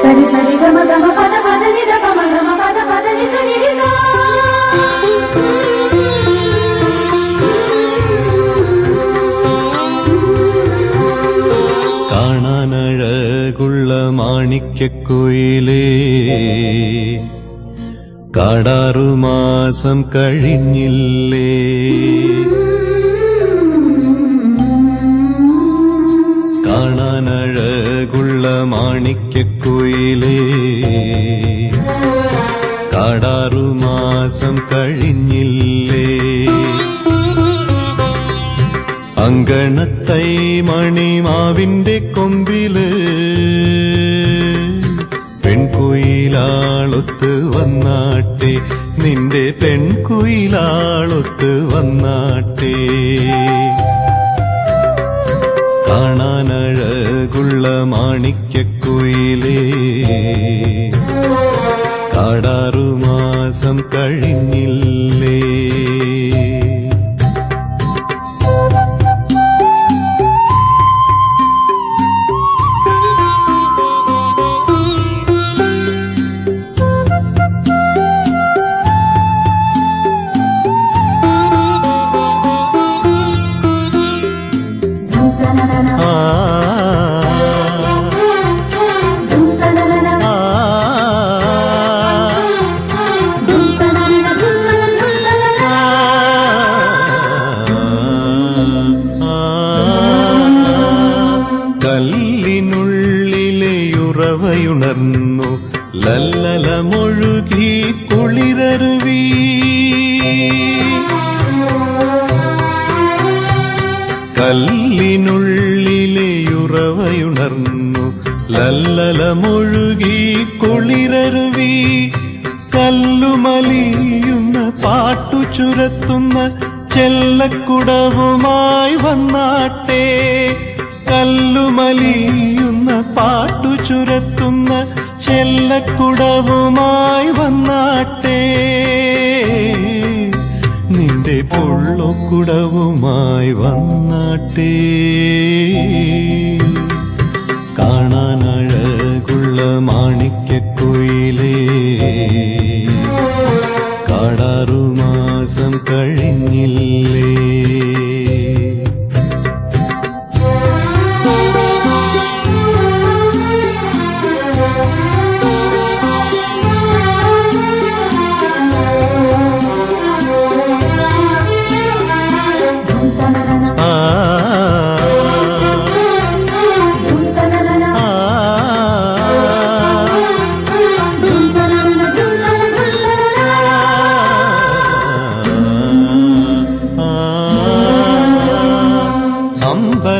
Sari sari gama gama pada pada ni da pa ma gama pada pada ni sari ni sa. കാണാനഴകുള്ള മാണിക്യക്കുയിലേ കാടാറുമാസം കഴിഞ്ഞില്ലേ കാണാനഴകുള്ള മാണിക്യക്കുയിലേ കാടാറുമാസം കഴിഞ്ഞില്ലേ അങ്കണത്തൈ മണിമാവിന്റെ കൊമ്പില് പെൺകുയിലാളൊത്ത് വന്നാട്ടെ നിന്റെ പെൺകുയിലാളൊത്ത് വന്നാട്ടെ കാണാനഴകുള്ള മാണിക്യക്കുയിലേ കാടാറുമാസം കഴിഞ്ഞില്ലേ കല്ലിനുള്ളിലെയുറവയുണർന്നു ലല്ലലമൊഴുകി കുളിരരുവി കല്ലിനുള്ളിലെയുറവയുണർന്നു ലല്ലലമൊഴുകി കുളിരരുവി കല്ലുമലിയുന്ന പാട്ടു ചുരത്തുന്ന ചെല്ലക്കുടവുമായി വന്നാട്ടെ കല്ലുമലിയുന്ന പാട്ടു ചുരത്തുന്ന ചെല്ലക്കുടവുമായി വന്നാട്ടെ നിന്റെ പൊള്ളക്കുടവുമായി വന്നാട്ടെ കാണാനഴകുള്ള മാണിക്യക്കുയിലേ കാടാറുമാസം കഴിഞ്ഞില്ലേ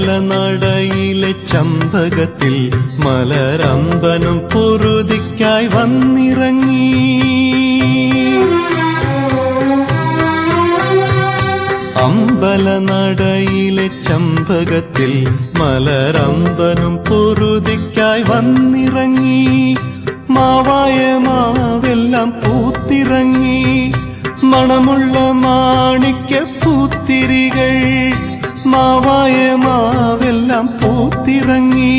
അമ്പലനടയിലെ ചമ്പകത്തിൽ മലരമ്പനും പൊറുതിക്കായി വന്നിറങ്ങി അമ്പലനടയിലെ ചമ്പകത്തിൽ മലരമ്പനും പൊറുതിക്കായി വന്നിറങ്ങി മാവായ മാവെല്ലാം പൂത്തിറങ്ങി മണമുള്ള മാണിക്യ പൂത്തിരികൾ മാവായ മാവെല്ലാം പൂത്തിറങ്ങി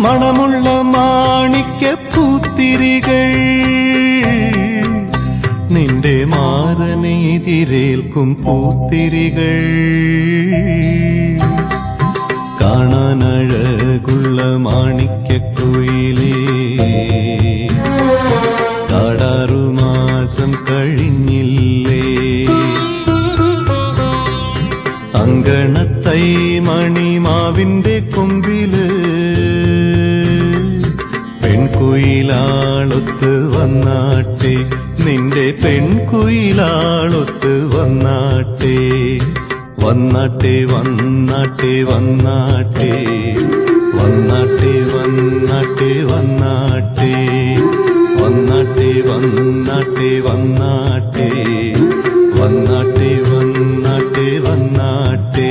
മണമുള്ള മാണിക്യ പൂത്തിരികൾ നിന്റെ മാരനെ എതിരേൽക്കും പൂത്തിരികൾ കാണാനഴകുള്ള മാണിക്യക്കുയിലേ കാടാറുമാസം കഴിഞ്ഞില്ലേ അങ്കണത്തൈ മണിമാവിന്റെ കൊമ്പില് പെൺകുയിലാളൊത്ത് വന്നാട്ടെ നിന്റെ പെൺകുയിലാളൊത്ത് വന്നാട്ടെ വന്നാട്ടെ വന്നാട്ടെ വന്നാട്ടെ വന്നാട്ടെ വന്നാട്ടെ വന്നാട്ടെ വന്നാട്ടെ വന്നാട്ടെ വന്നാട്ടെ വന്നാട്ടെ വന്നാട്ടെ വന്നാട്ടെ